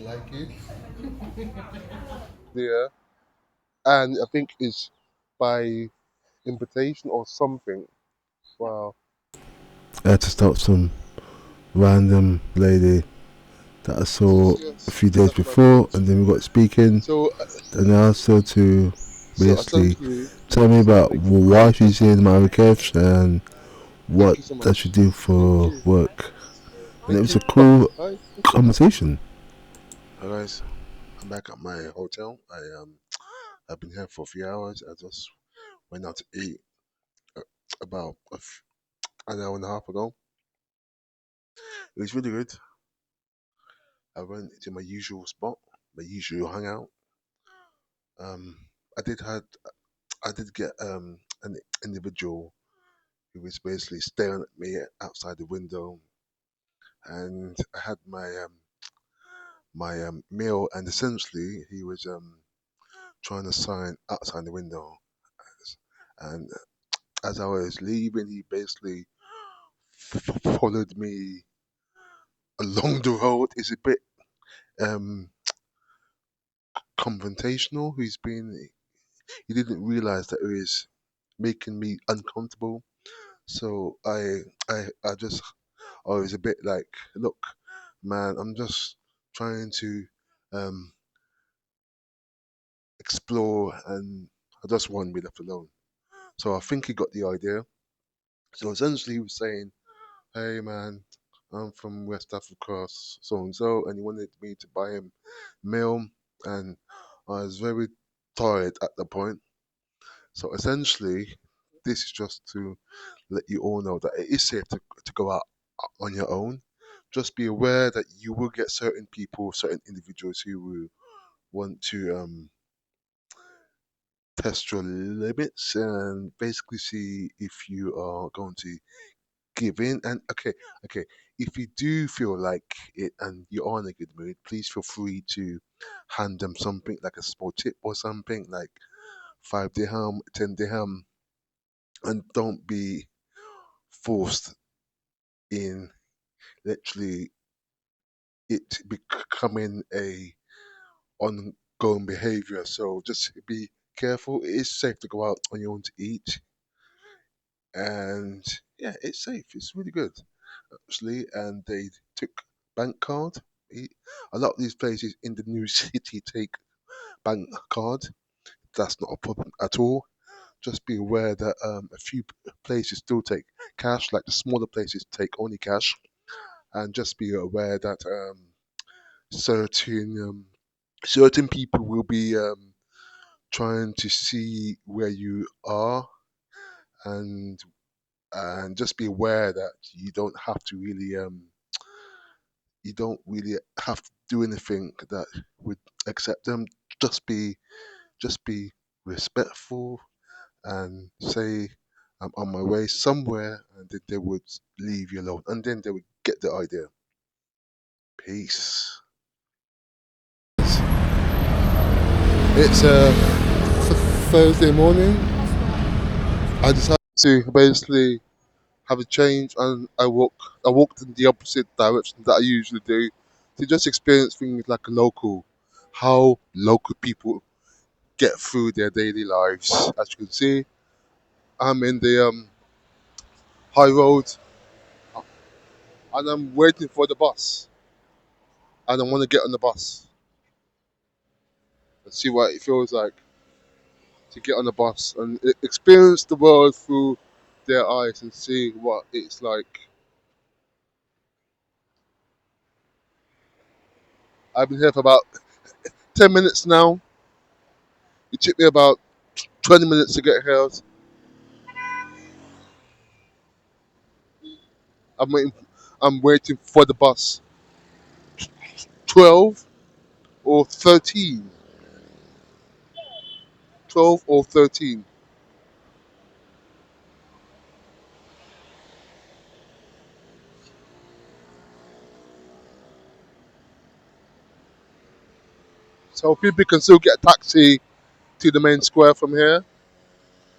like it. Yeah, and I think it's by invitation or something. Wow. I had to stop some random lady that I saw Yes, a yes, few days that's what I before, thought. and then we got speaking, So, and I asked her to so basically essentially, tell me about thank you, why she's in Marrakesh and thank what you so does she much. do Thank for you, work. And it thank was a you. cool Hi. conversation. Hi guys, I'm back at my hotel. I've been here for a few hours. I just went out to eat uh, about an hour and a half ago. It was really good. I went to my usual spot, my usual hangout. Um, I did had I did get an individual who was basically staring at me outside the window, and I had my meal, and essentially he was trying to sign outside the window, and as I was leaving, he basically followed me along the road. It's a bit um confrontational. He didn't realize that it was making me uncomfortable. So I was a bit like, look, man, I'm just trying to um explore, and I just want to be left alone. So I think he got the idea. So essentially he was saying, hey man, I'm from West Africa, so and so, and he wanted me to buy him meal, and I was very tired at the point. So essentially, this is just to let you all know that it is safe to go out on your own. Just be aware that you will get certain people, certain individuals who will want to test your limits and basically see if you are going to give in. And okay, if you do feel like it and you're in a good mood, please feel free to hand them something like a small tip or something like 5 dirham, 10 dirham, and don't be forced in literally it becoming a ongoing behavior. So just be careful. It is safe to go out on your own to eat, and yeah, it's safe. It's really good actually. And they took bank card. E- A lot of these places in the new city take bank card. That's not a problem at all. Just be aware that a few places still take cash, like the smaller places take only cash, and just be aware that certain certain people will be trying to see where you are, and just be aware that you don't really have to do anything that would accept them. Just be just be respectful and say I'm on my way somewhere, and then they would leave you alone, and then they would get the idea. Peace. It's Thursday morning. I decided to basically have a change, and I walked in the opposite direction that I usually do to just experience things like a local, how local people get through their daily lives. As you can see, I'm in the high road, and I'm waiting for the bus, and I want to get on the bus and see what it feels like to get on the bus and experience the world through their eyes and see what it's like. I've been here for about 10 minutes now. It took me about 20 minutes to get here. I'm waiting, I'm waiting for the bus. 12 or 13. 12 or 13. So people can still get a taxi to the main square from here.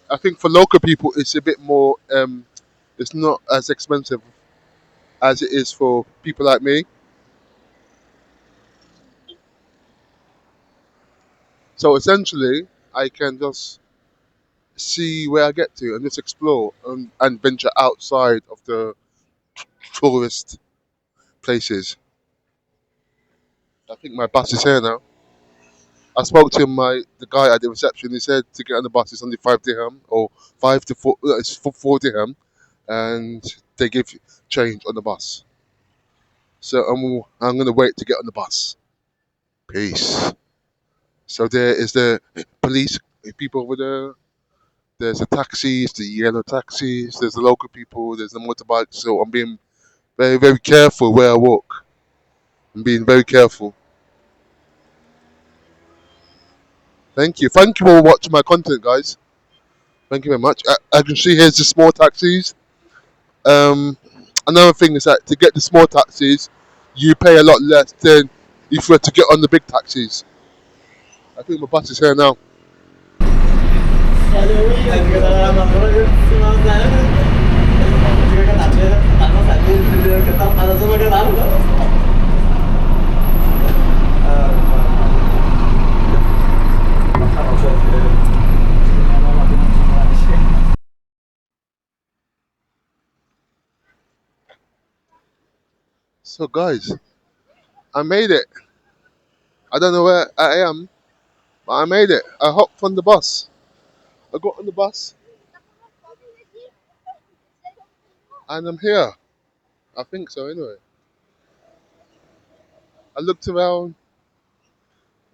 I think for local people, it's a bit more, it's not as expensive as it is for people like me. So essentially, I can just see where I get to and just explore and venture outside of the tourist places. I think my bus is here now. I spoke to the guy at the reception. He said to get on the bus is only 5 dirham or 5 to 4. It's for 4 dirham, and they give you change on the bus. So I'm gonna wait to get on the bus. Peace. So there is the police people over there. There's the taxis, the yellow taxis. There's the local people. There's the motorbikes. So I'm being very, very careful where I walk. I'm being very careful. Thank you. Thank you for watching my content, guys. Thank you very much. I can see here's the small taxis. Um, Another thing is that to get the small taxis, you pay a lot less than if you were to get on the big taxis. I think my bus is here now. So, guys, I made it. I don't know where I am, but I made it. I hopped on the bus. I got on the bus and I'm here. I think so, anyway. I looked around.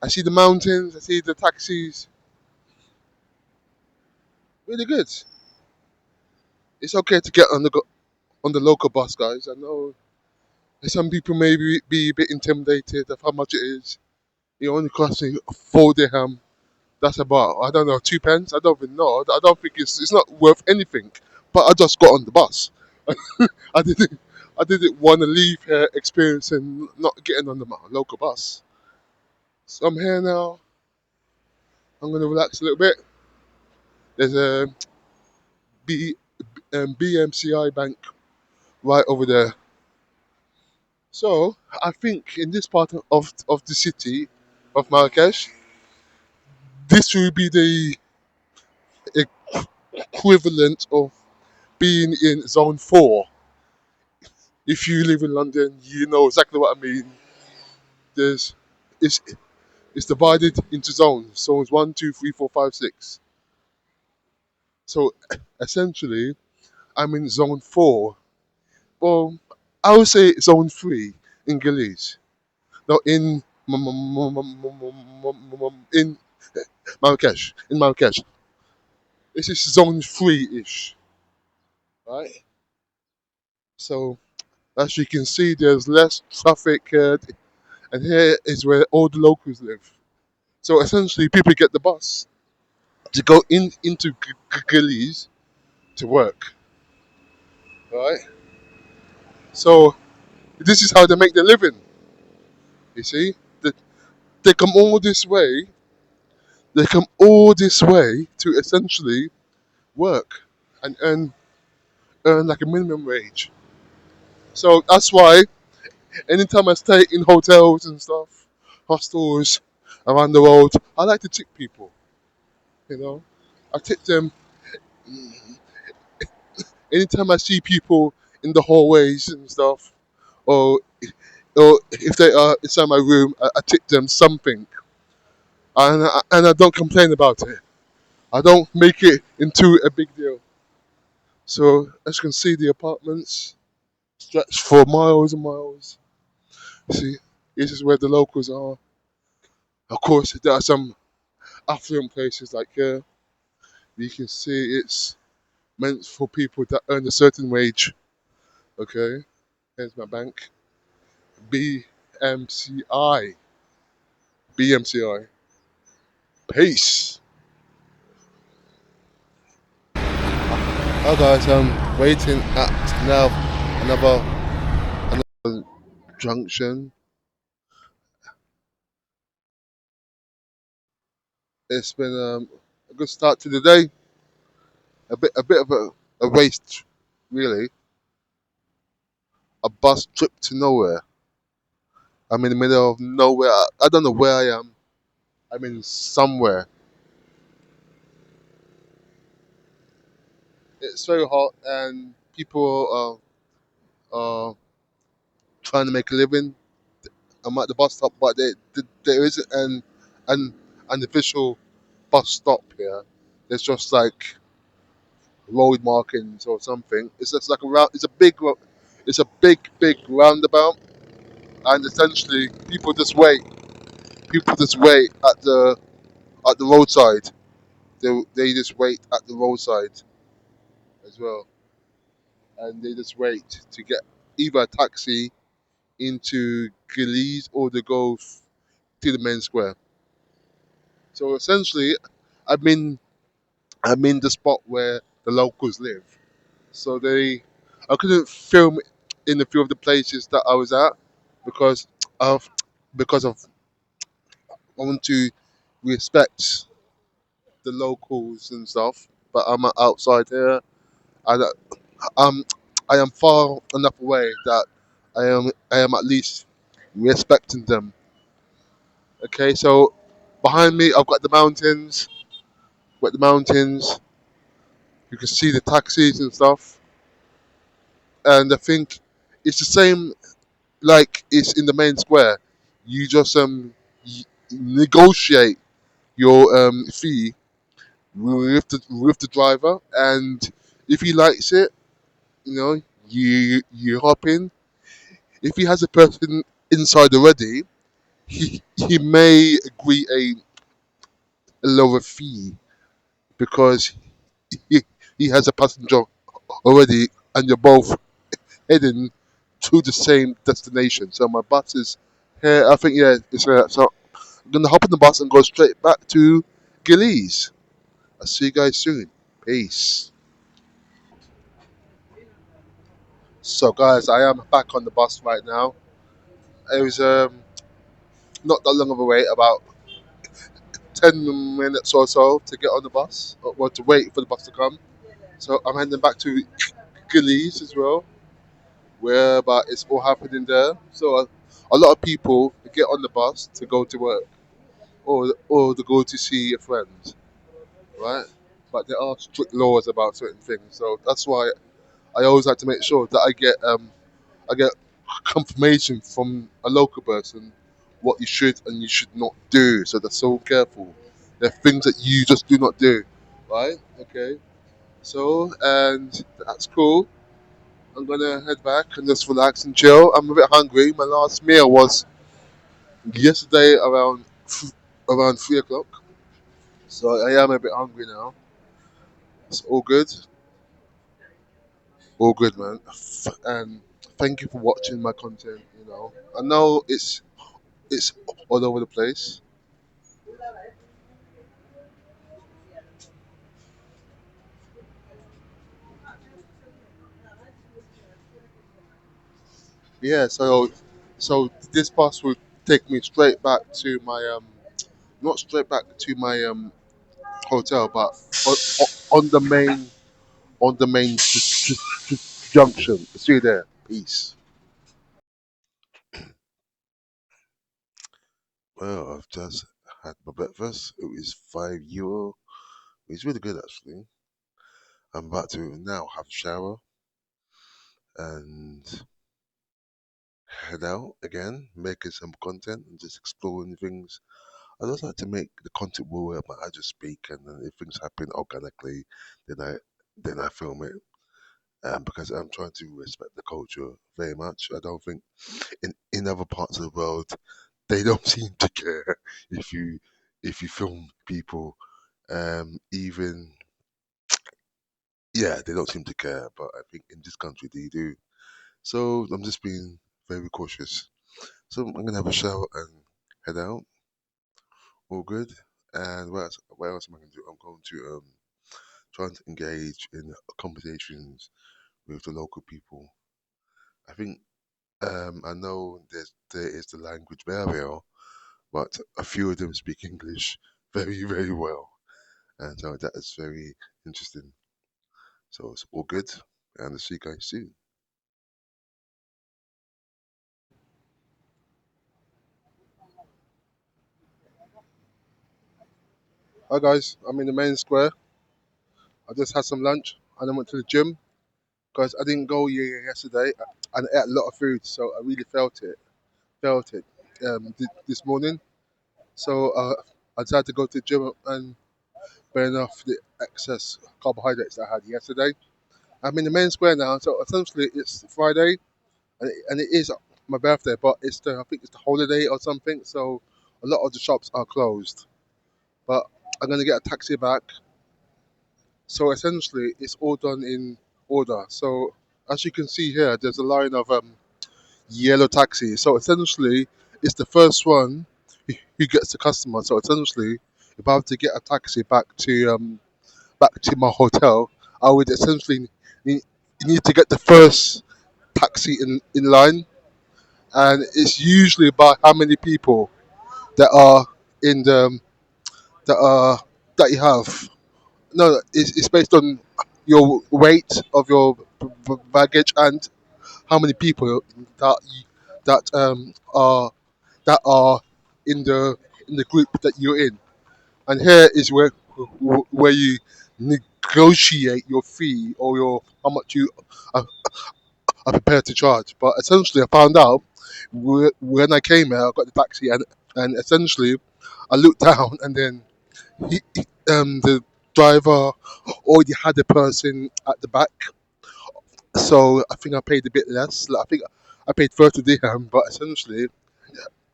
I see the mountains. I see the taxis. Really good. It's okay to get on the local bus, guys. I know some people may be a bit intimidated of how much it is. It only costs me 4 dirham. That's about, I don't know, 2 pence. I don't even know. I don't think it's not worth anything. But I just got on the bus. I didn't I didn't want to leave here experiencing not getting on the local bus. So I'm here now. I'm gonna relax a little bit. There's a B, BMCI bank right over there. So I think in this part of the city of Marrakesh, this will be the equivalent of being in Zone 4. If you live in London, you know exactly what I mean. There's it's it's divided into zones. Zones 1, 2, 3, 4, 5, 6. So essentially, I'm in Zone 4. Well, I would say Zone 3 in Gillies. No, in Marrakesh. In Marrakesh, this is Zone 3-ish, right? So as you can see, there's less traffic, and here is where all the locals live. So essentially, people get the bus to go into Gillies to work, right? So this is how they make their living. You see, they, they come all this way. They come all this way to essentially work and earn like a minimum wage. So that's why anytime I stay in hotels and stuff, hostels around the world, I like to tip people. You know, I tip them anytime I see people in the hallways and stuff, or or if they are inside my room, I tip them something, and I don't complain about it. I don't make it into a big deal. So as you can see, the apartments stretch for miles and miles. See, this is where the locals are. Of course, there are some affluent places like here. You can see it's meant for people that earn a certain wage. Okay, here's my bank. BMCI. BMCI. Peace. Hi guys, I'm waiting at now another junction. It's been a good start to the day. A bit of a waste, really. A bus trip to nowhere. I'm in the middle of nowhere. I don't know where I am. I'm in somewhere. It's very hot, and people are trying to make a living. I'm at the bus stop, but there isn't an an official bus stop here. There's just like road markings or something. It's just like a round. It's a big roundabout, and essentially people just wait. People just wait at the roadside. They just wait at the roadside as well, and they just wait to get either a taxi into Gillies or to go to the main square. So essentially, I'm in I'm in the spot where the locals live. So I couldn't film in a few of the places that I was at because of because of I want to respect the locals and stuff. But I'm outside here, and um, I am far enough away that I am at least respecting them. Okay, so behind me I've got the mountains. Got the mountains. You can see the taxis and stuff, and I think it's the same like it's in the main square. You just negotiate your fee with the driver, and if he likes it, you know, you hop in. If he has a person inside already, he may agree a lower fee because he, he has a passenger already, and you're both heading to the same destination. So my bus is here. I think yeah, it's here. So I'm gonna hop on the bus and go straight back to Gillies. I'll see you guys soon. Peace. So guys, I am back on the bus right now. It was not that long of a wait, about 10 minutes or so to get on the bus, or to wait for the bus to come. So I'm heading back to Gillies as well, where but it's all happening there. So a lot of people get on the bus to go to work or to go to see a friend, right? But there are strict laws about certain things, so that's why I always like to make sure that I get confirmation from a local person what you should and you should not do. So they're so careful. There are things that you just do not do, right? Okay. So and that's cool. I'm gonna head back and just relax and chill. I'm a bit hungry. My last meal was yesterday around 3 o'clock. So I am a bit hungry now. It's all good, man. And thank you for watching my content. I know it's all over the place. Yeah. So this bus will take me straight back to my not straight back to my hotel, but on, on the main junction. See you there. Peace. Well, I've just had my breakfast. It was €5. It's really good actually. I'm about to now have a shower and head out again, making some content and just exploring things. I just like to make the content where I just speak, and then if things happen organically, then I film it. Because I'm trying to respect the culture very much. I don't think in other parts of the world they don't seem to care if you film people. Even yeah, they don't seem to care, but I think in this country they do. So I'm just being very cautious. So I'm gonna have a shower and head out. All good. And what else am I gonna do? I'm going to try to engage in conversations with the local people. I think I know there is the language barrier, but a few of them speak English very well, and so that is very interesting. So it's all good, and I'll see you guys soon. Hi guys, I'm in the main square. I just had some lunch and I went to the gym because I didn't go yesterday and I ate a lot of food, so I really felt it this morning. So I decided to go to the gym and burn off the excess carbohydrates I had yesterday. I'm in the main square now, so essentially it's Friday and it is my birthday, but I think it's the holiday or something, so a lot of the shops are closed. But I'm gonna get a taxi back. So essentially, it's all done in order. So as you can see here, there's a line of yellow taxis. So essentially, it's the first one who gets the customer. So essentially, if I have to get a taxi back to my hotel, I would essentially need, need to get the first taxi in line, and it's usually by how many people that are in the that are that you have. No, it's based on your weight of your baggage and how many people that that are in the group that you're in. And here is where you negotiate your fee or your how much you are, are prepared to charge. But essentially, I found out when I came here, I got the taxi and essentially I looked down and then the driver already had a person at the back, so I think I paid a bit less. Like, I think I paid 30 dirham, but essentially,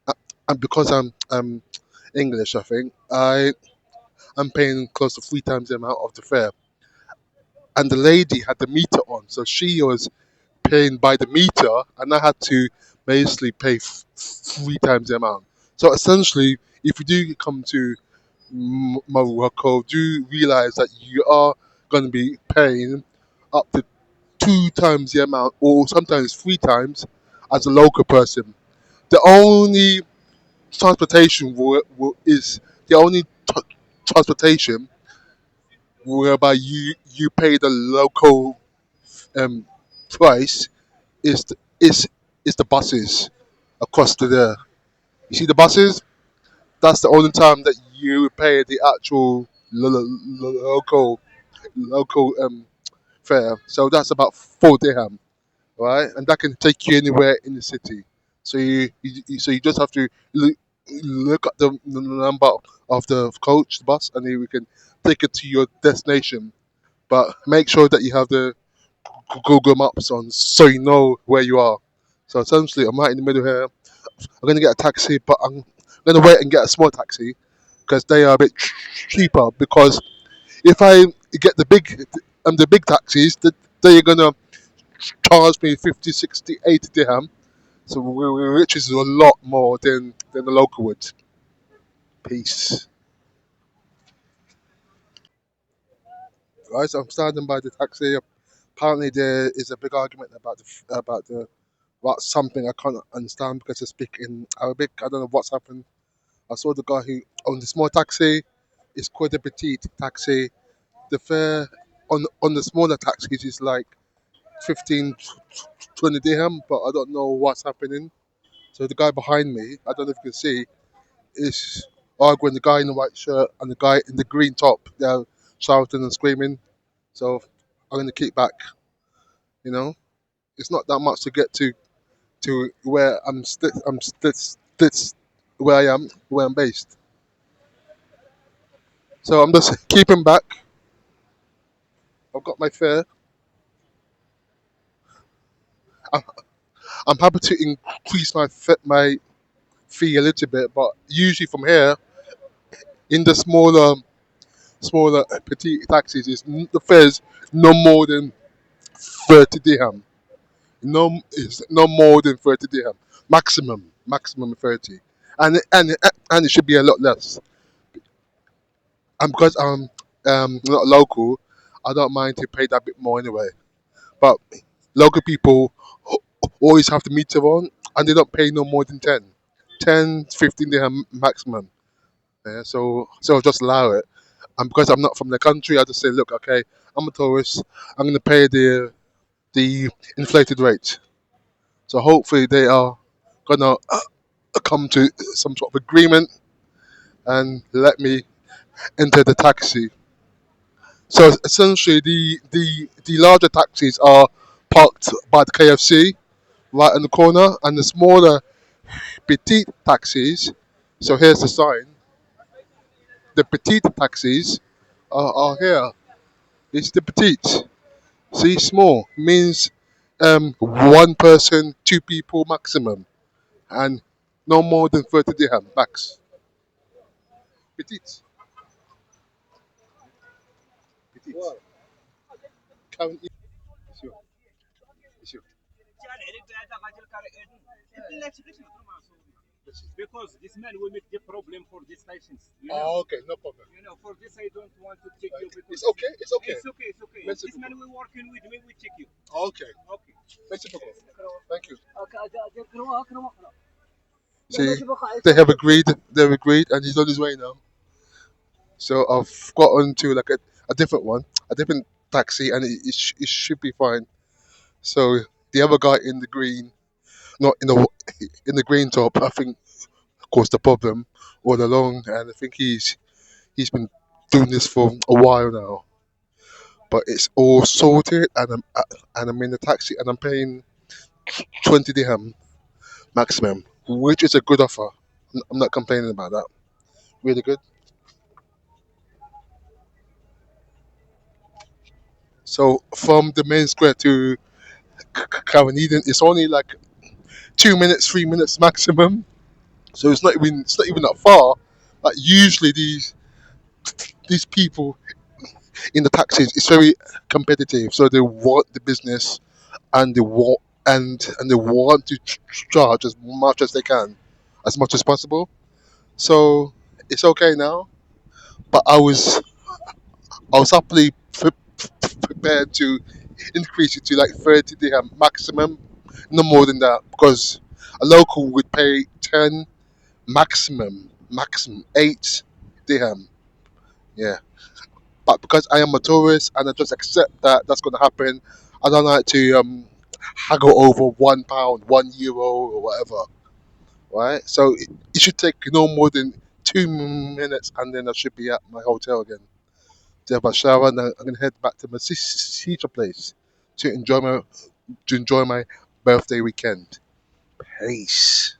uh, and because I'm English, I think I'm paying close to three times the amount of the fare. And the lady had the meter on, so she was paying by the meter, and I had to basically pay three times the amount. So essentially, if you do come to Morocco, do realize that you are going to be paying up to two times the amount, or sometimes three times, as a local person. The only transportation is the only transportation whereby you pay the local um, price is is the buses across to there. You see the buses? That's the only time that you pay the actual local fare. So that's about 4 dirham, right? And that can take you anywhere in the city. So you just have to look at the number of the coach, the bus, and then we can take it to your destination. But make sure that you have the Google Maps on so you know where you are. So essentially, I'm right in the middle here. I'm gonna get a taxi, but I'm gonna wait and get a small taxi because they are a bit cheaper. Because if I get the big taxis, they're gonna charge me 50, 60, 80 dirham, so which is a lot more than the local would. Peace. Right, so I'm standing by the taxi. Apparently, there is a big argument about something I can't understand because I speak in Arabic. I don't know what's happened. I saw the guy who owned the small taxi. It's quite a petite taxi. The fare on the smaller taxis is like 15, 20 dirham, but I don't know what's happening. So the guy behind me, I don't know if you can see, is arguing the guy in the white shirt and the guy in the green top. They're shouting and screaming. So I'm going to keep back. You know, it's not that much to get to where where I am, where I'm based. So I'm just keeping back. I've got my fare. I'm, I'm happy to increase my fee a little bit, but usually from here in the smaller petite taxis, the fares no more than 30 dirham. No, it's no more than 30 dirham. Maximum 30, and it should be a lot less. And because I'm not local, I don't mind to pay that bit more anyway. But local people always have the meter on, and they don't pay no more than 10, 15 dirham maximum. Yeah, so I'll just allow it. And because I'm not from the country, I just say, look, okay, I'm a tourist. I'm going to pay the inflated rate. So hopefully they are gonna come to some sort of agreement and let me enter the taxi. So essentially, the larger taxis are parked by the KFC right in the corner, and the smaller petite taxis. So here's the sign: the petite taxis are here. It's the petite. See, small means one person, two people maximum, and no more than 30 dirham max. Petite. Petite. Currently, it's your, it's your. Because this man will make the problem for these patients. Oh, okay, no problem. For this I don't want to take you because It's okay. It's okay. it's okay, it's okay. Merci This man beaucoup. will working with me, we check you. Okay. Okay. Merci beaucoup. Thank you. Okay. See, they have agreed. They've agreed, and he's on his way now. So I've got onto like a different one, a different taxi, and it should be fine. So the other guy in the green, not in the green top, I think caused the problem all along, and I think he's been doing this for a while now. But it's all sorted, and I'm in the taxi, and I'm paying 20 dirham maximum, which is a good offer. I'm not complaining about that. Really good. So from the main square to Karen Eden, it's only like 2 minutes, 3 minutes maximum. So it's not even that far. Like usually these people in the taxis, it's very competitive. So they want the business, and they want to charge as much as they can, as much as possible. So it's okay now. But I was happily prepared to increase it to like 30 dirham maximum, no more than that, because a local would pay 10 maximum 8 dirham. Yeah. But because I am a tourist and I just accept that that's going to happen, I don't like to haggle over £1, €1 or whatever, right? So it should take no more than 2 minutes, and then I should be at my hotel again to have a shower, and then I'm gonna head back to my sister place to enjoy my birthday weekend. Peace.